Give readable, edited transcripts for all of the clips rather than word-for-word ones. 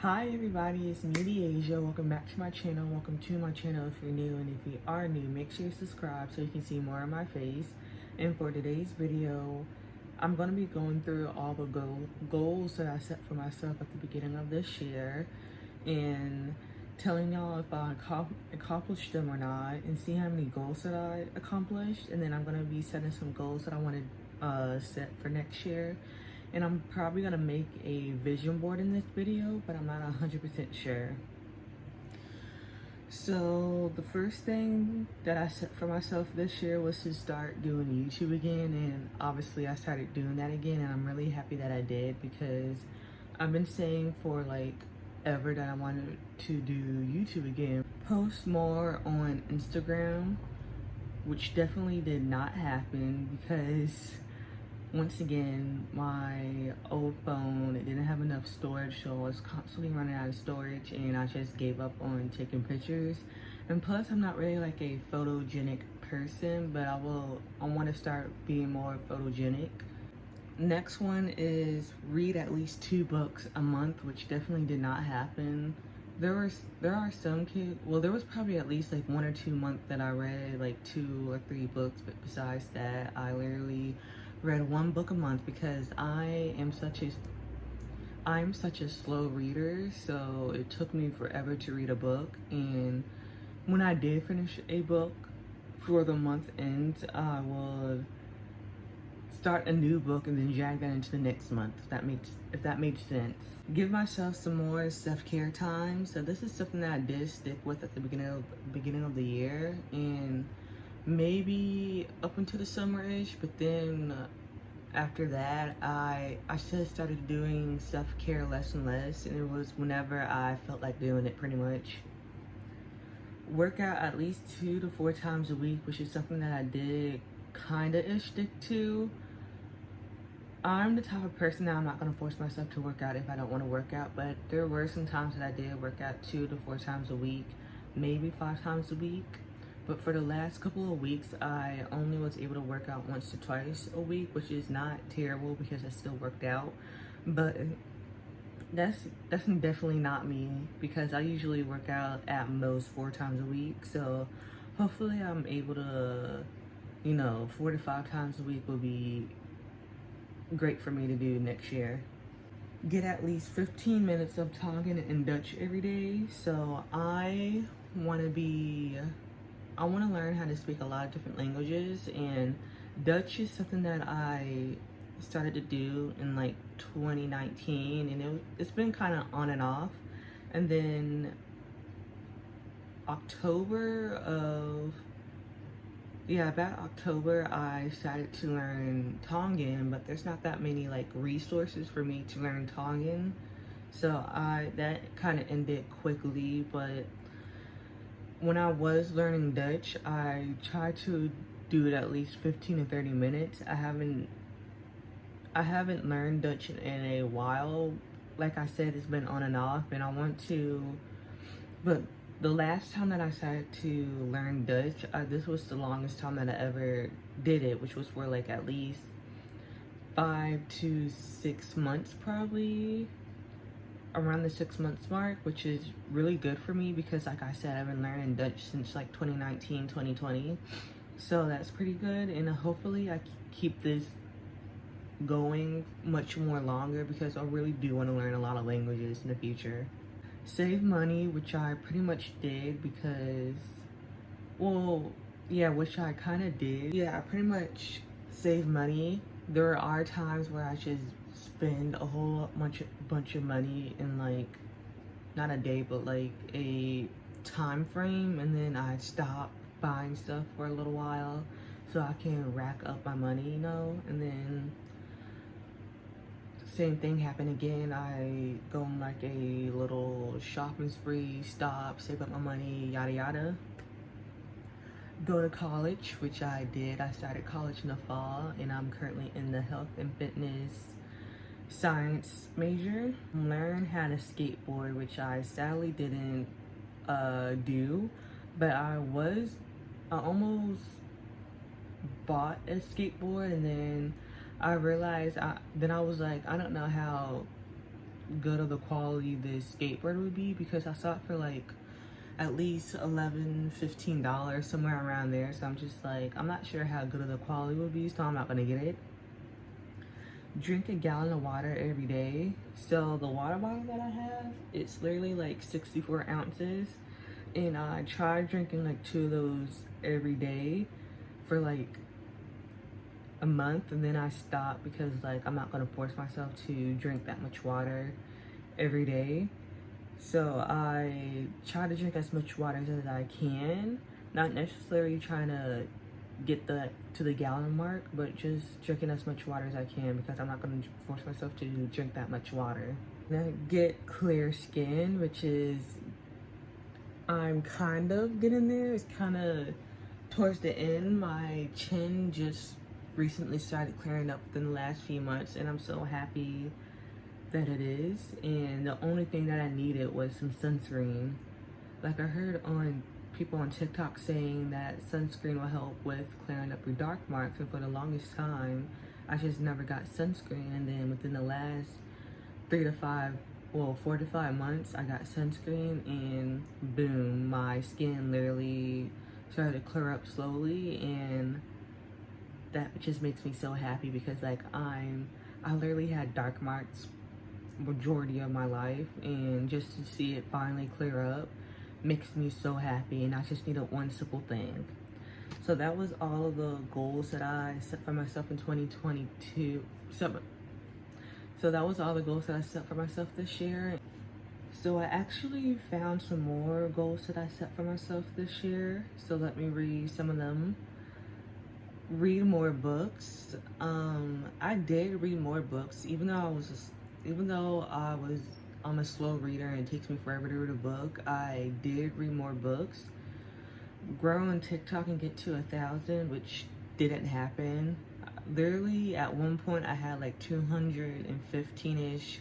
Hi everybody, it's me Jiaye. Welcome back to my channel. Welcome to my channel if you're new, and if you are new, make sure you subscribe so you can see more of my face. And for today's video, I'm going to be going through all the goals that I set for myself at the beginning of this year and telling y'all if I accomplished them or not, and see how many goals that I accomplished. And then I'm going to be setting some goals that I want to set for next year. And I'm probably gonna make a vision board in this video, but I'm not 100% sure. So the first thing that I set for myself this year was to start doing YouTube again, and obviously I started doing that again, and I'm really happy that I did, because I've been saying for like ever that I wanted to do YouTube again. Post more on Instagram, which definitely did not happen because once again, my old phone, it didn't have enough storage, so I was constantly running out of storage, and I just gave up on taking pictures. And plus, I'm not really like a photogenic person, but I want to start being more photogenic. Next one is read at least 2 books a month, which definitely did not happen. There are some kids, well, there was probably at least like 1 or 2 months that I read like 2 or 3 books, but besides that, I literally read 1 book a month because I'm such a slow reader, so it took me forever to read a book. And when I did finish a book for the month end, I would start a new book and then drag that into the next month, if that makes sense. Give myself some more self-care time. So this is something that I did stick with at the beginning of the year, and maybe up until the summer-ish, but then after that I just started doing self-care less and less, and it was whenever I felt like doing it, pretty much. Work out at least 2 to 4 times a week, which is something that I did kinda-ish stick to. I'm the type of person that I'm not gonna force myself to work out if I don't want to work out, but there were some times that I did work out 2 to 4 times a week, maybe 5 times a week. But for the last couple of weeks, I only was able to work out once to twice a week, which is not terrible because I still worked out. But that's definitely not me, because I usually work out at most 4 times a week. So hopefully I'm able to, 4 to 5 times a week will be great for me to do next year. Get at least 15 minutes of talking in Dutch every day. So I want to learn how to speak a lot of different languages, and Dutch is something that I started to do in like 2019, and it's been kind of on and off. And then about October, I started to learn Tongan, but there's not that many like resources for me to learn Tongan, so that kind of ended quickly. But when I was learning Dutch, I tried to do it at least 15 to 30 minutes. I haven't learned Dutch in a while. Like I said, it's been on and off, and I want to, but the last time that I started to learn Dutch, this was the longest time that I ever did it, which was for like at least 5 to 6 months, probably around the 6 months mark, which is really good for me because, like I said, I've been learning Dutch since like 2019, 2020. So that's pretty good, and hopefully I keep this going much more longer, because I really do want to learn a lot of languages in the future. Save money, which I pretty much did, because, which I kind of did. Yeah, I pretty much save money. There are times where I just spend a whole bunch of money in like, not a day, but like a time frame, and then I stop buying stuff for a little while so I can rack up my money, and then same thing happened again. I go on like a little shopping spree, stop, save up my money, yada yada. Go to college, which I did. I started college in the fall, and I'm currently in the health and fitness science major. Learn how to skateboard, which I sadly didn't do, but I almost bought a skateboard, and then I realized, I was like, I don't know how good of the quality this skateboard would be, because I saw it for like at least $11-15, somewhere around there. So I'm just like, I'm not sure how good of the quality would be, so I'm not gonna get it. Drink a gallon of water every day. So the water bottle that I have, it's literally like 64 ounces, and I tried drinking like 2 of those every day for like a month, and then I stopped because like I'm not gonna force myself to drink that much water every day. So I try to drink as much water as I can, not necessarily trying to get to the gallon mark, but just drinking as much water as I can, because I'm not going to force myself to drink that much water. Then get clear skin, which is, I'm kind of getting there. It's kind of towards the end. My chin just recently started clearing up within the last few months, and I'm so happy that it is. And the only thing that I needed was some sunscreen. Like, I heard on people on TikTok saying that sunscreen will help with clearing up your dark marks, and for the longest time I just never got sunscreen. And then within the last 4 to 5 months, I got sunscreen, and boom, my skin literally started to clear up slowly. And that just makes me so happy, because like I literally had dark marks majority of my life, and just to see it finally clear up makes me so happy. And I just needed one simple thing. So that was all of the goals that I set for myself in 2022. So that was all the goals that I set for myself this year. So I actually found some more goals that I set for myself this year. So let me read some of them. Read more books. I did read more books, even though I'm a slow reader and it takes me forever to read a book. I did read more books. Grow on TikTok and get to 1,000, which didn't happen. Literally, at one point I had like 215-ish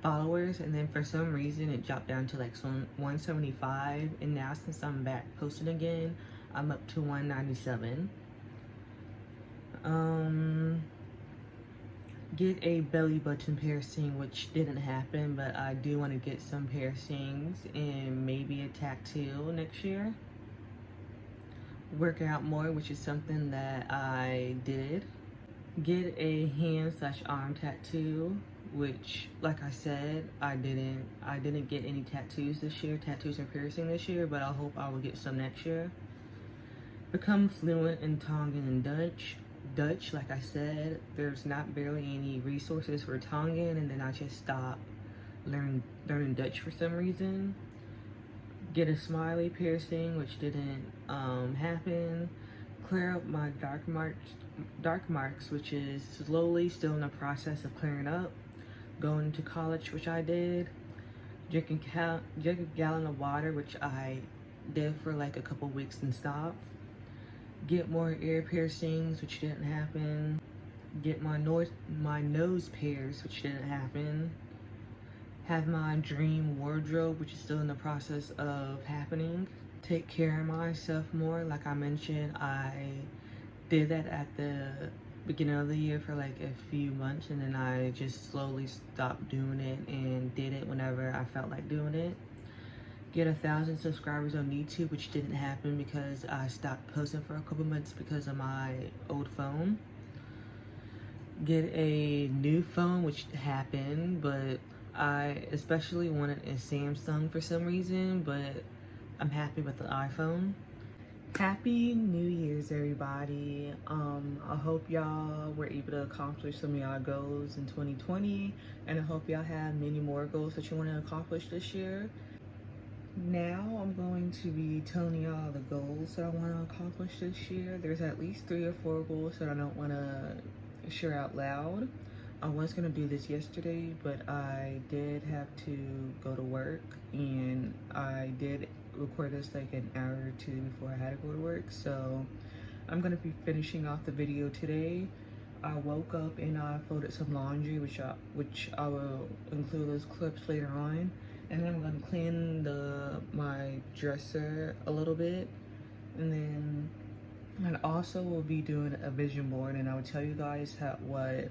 followers, and then for some reason it dropped down to like 175, and now since I'm back posting again, I'm up to 197. Get a belly button piercing, which didn't happen, but I do want to get some piercings and maybe a tattoo next year. Work out more, which is something that I did. Get a hand/arm tattoo, which, like I said, I didn't get any tattoos this year, tattoos and piercing this year, but I hope I will get some next year. Become fluent in Tongan and Dutch, like I said, there's not barely any resources for Tongan, and then I just stopped learning Dutch for some reason. Get a smiley piercing, which didn't happen. Clear up my dark marks, which is slowly still in the process of clearing up. Going to college, which I did. Drink a gallon of water, which I did for like a couple weeks and stopped. Get more ear piercings, which didn't happen. Get my nose pierced, which didn't happen. Have my dream wardrobe, which is still in the process of happening. Take care of myself more. Like I mentioned, I did that at the beginning of the year for like a few months, and then I just slowly stopped doing it and did it whenever I felt like doing it. Get 1,000 subscribers on YouTube, which didn't happen because I stopped posting for a couple months because of my old phone. Get a new phone, which happened, but I especially wanted a Samsung for some reason, but I'm happy with the iPhone. Happy New Year's, everybody. I hope y'all were able to accomplish some of y'all goals in 2020, and I hope y'all have many more goals that you want to accomplish this year. Now I'm going to be telling y'all the goals that I want to accomplish this year. There's at least 3 or 4 goals that I don't want to share out loud. I was going to do this yesterday, but I did have to go to work, and I did record this like an hour or 2 before I had to go to work. So I'm going to be finishing off the video today. I woke up and I folded some laundry, which I will include those clips later on. And then I'm gonna clean my dresser a little bit, and then I also will be doing a vision board, and I will tell you guys what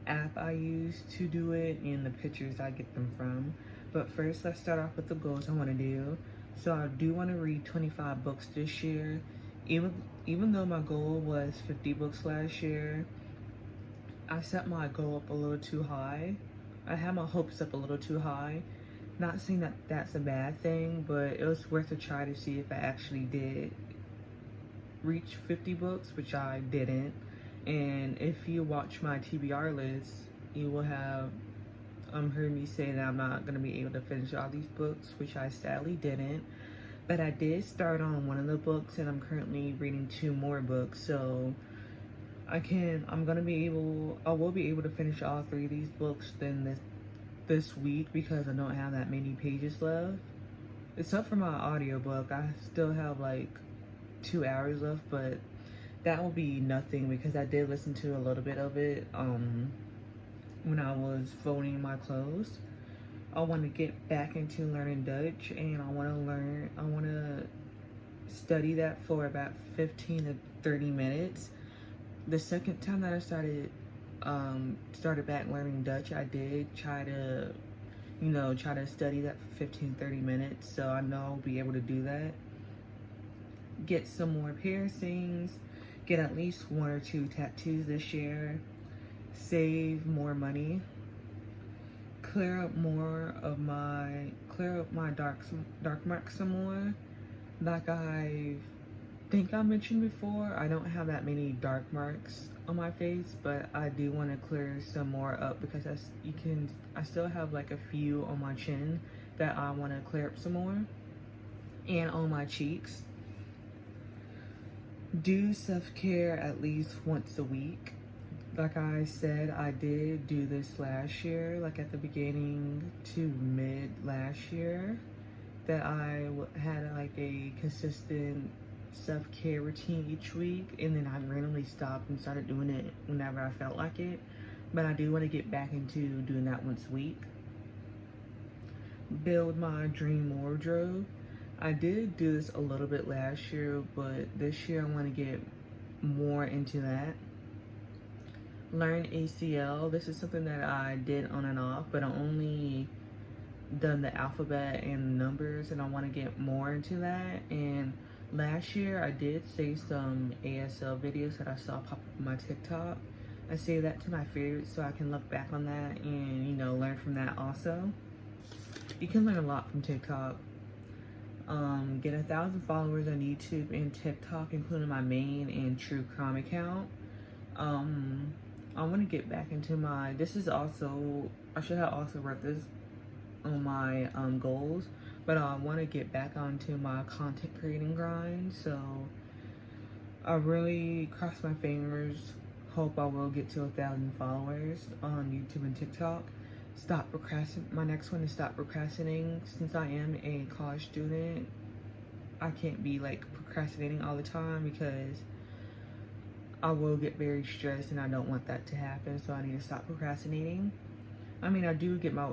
app I use to do it and the pictures I get them from. But first, let's start off with the goals I want to do. So I do want to read 25 books this year. Even though my goal was 50 books last year, I set my goal up a little too high. I had my hopes up a little too high. Not saying that that's a bad thing, but it was worth a try to see if I actually did reach 50 books, which I didn't. And if you watch my TBR list, you will have heard me say that I'm not going to be able to finish all these books, which I sadly didn't. But I did start on one of the books, and I'm currently reading 2 more books, so I will be able to finish all 3 of these books then this week, because I don't have that many pages left. Except for my audiobook, I still have like 2 hours left, but that will be nothing because I did listen to a little bit of it when I was folding my clothes. I want to get back into learning Dutch, and I want to study that for about 15 to 30 minutes. The second time that I started back learning Dutch, I did try to study that for 15, 30 minutes, so I know I'll be able to do that. Get some more piercings, get at least 1 or 2 tattoos this year, save more money, clear up my dark marks some more. Like I think I mentioned before, I don't have that many dark marks on my face, but I do want to clear some more up because I still have like a few on my chin that I want to clear up some more, and on my cheeks. Do self-care at least once a week. Like I said, I did do this last year, like at the beginning to mid last year, that I had like a consistent self-care routine each week, and then I randomly stopped and started doing it whenever I felt like it. But I do want to get back into doing that once a week. Build my dream wardrobe. I did do this a little bit last year, but this year I want to get more into that. Learn ACL. This is something that I did on and off, but I only done the alphabet and numbers, and I want to get more into that. And last year I did save some ASL videos that I saw pop up on my TikTok. I saved that to my favorites so I can look back on that and learn from that also. You can learn a lot from TikTok. Get 1,000 followers on YouTube and TikTok, including my main and true crime account. I want to get back into I should have also wrote this on my goals, but I want to get back onto my content creating grind. So I really cross my fingers, hope I will get to 1,000 followers on YouTube and TikTok. My next one is stop procrastinating. Since I am a college student, I can't be like procrastinating all the time because I will get very stressed and I don't want that to happen, so I need to stop procrastinating. I mean, I do get my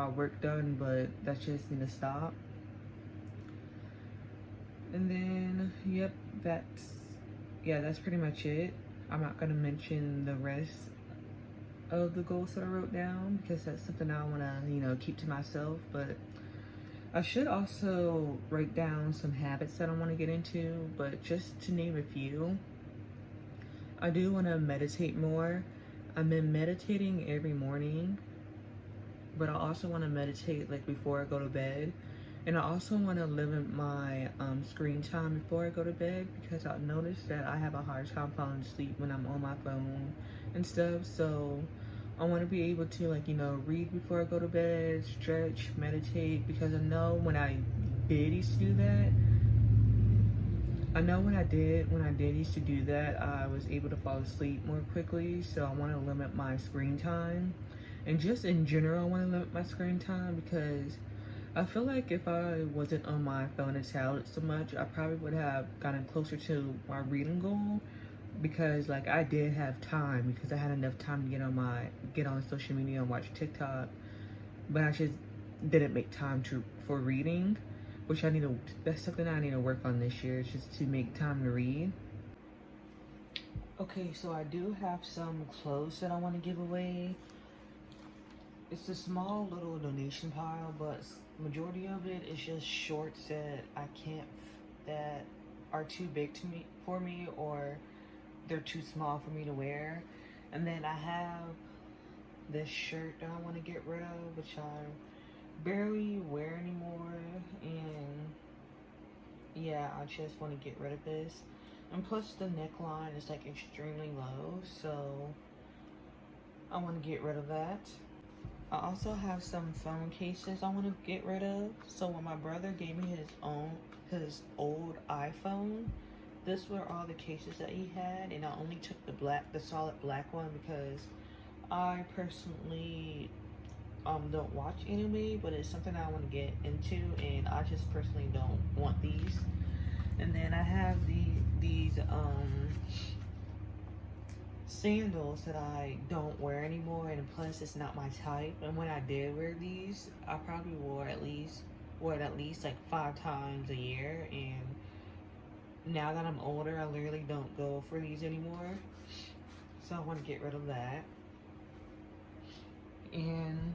work done, but that just need to stop. And then, yep, that's pretty much it. I'm not gonna mention the rest of the goals that I wrote down because that's something I want to keep to myself, but I should also write down some habits that I want to get into. But just to name a few, I do want to meditate more. I've been meditating every morning, but I also want to meditate like before I go to bed. And I also want to limit my screen time before I go to bed, because I've noticed that I have a hard time falling asleep when I'm on my phone and stuff. So I want to be able to read before I go to bed, stretch, meditate, because I know when I did used to do that, I was able to fall asleep more quickly. So I want to limit my screen time. And just in general, I want to limit my screen time because I feel like if I wasn't on my phone and tablet so much, I probably would have gotten closer to my reading goal, because like I did have time, because I had enough time to get on social media and watch TikTok, but I just didn't make time for reading, which that's something I need to work on this year, is just to make time to read. Okay, so I do have some clothes that I want to give away. It's a small little donation pile, but majority of it is just shorts that I can't, that are too big to me for me, or they're too small for me to wear. And then I have this shirt that I want to get rid of, which I barely wear anymore, and yeah, I just want to get rid of this. And plus the neckline is like extremely low, so I want to get rid of that. I also have some phone cases I want to get rid of. So when my brother gave me his old iPhone, this were all the cases that he had, and I only took the solid black one because I personally don't watch anime, but it's something I want to get into, and I just personally don't want these. And then I have these sandals that I don't wear anymore, and plus it's not my type. And when I did wear these, I probably wore it at least like 5 times a year, and now that I'm older, I literally don't go for these anymore. So I want to get rid of that. And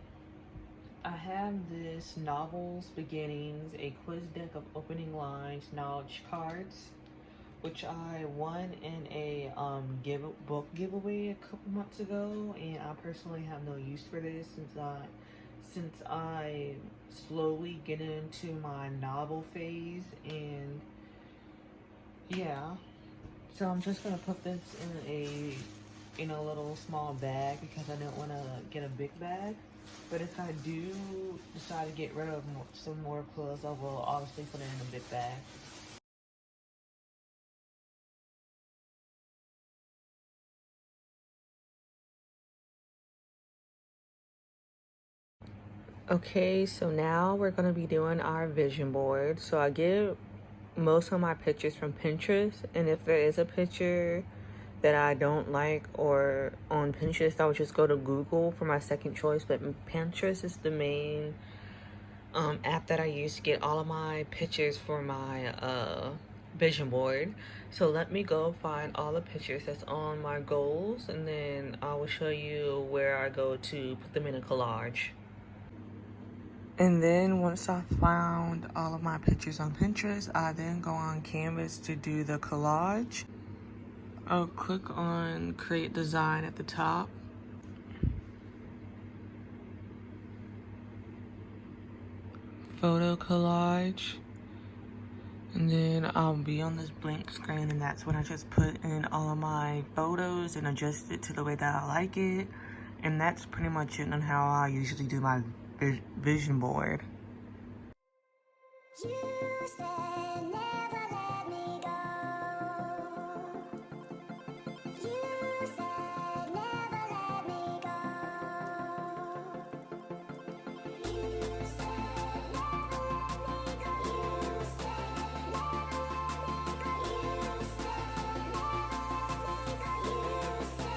I have this Novels Beginnings, a quiz deck of opening lines, knowledge cards, which I won in a book giveaway a couple months ago, and I personally have no use for this since I slowly get into my novel phase, and yeah. So I'm just gonna put this in a little small bag because I don't want to get a big bag. But if I do decide to get rid of some more clothes, I will obviously put it in a big bag. Okay, so now we're going to be doing our vision board. So I get most of my pictures from Pinterest, and if there is a picture that I don't like or on Pinterest, I would just go to Google for my second choice. But Pinterest is the main app that I use to get all of my pictures for my vision board. So let me go find all the pictures that's on my goals, and then I will show you where I go to put them in a collage. And then once I found all of my pictures on Pinterest, I then go on Canvas to do the collage. I'll click on create design at the top. Photo collage. And then I'll be on this blank screen, and that's when I just put in all of my photos and adjust it to the way that I like it. And that's pretty much it on how I usually do my vision board. You said never let me go. You said never let me go. You said never let me go. You said never let me go. You said never let me go. You said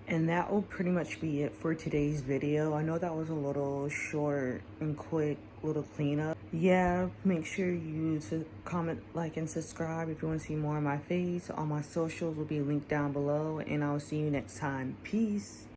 And that will pretty much be it for today's video. I know that was a little short and quick little cleanup. Yeah, make sure you comment, like, and subscribe if you want to see more of my face. All my socials will be linked down below, and I'll see you next time. Peace.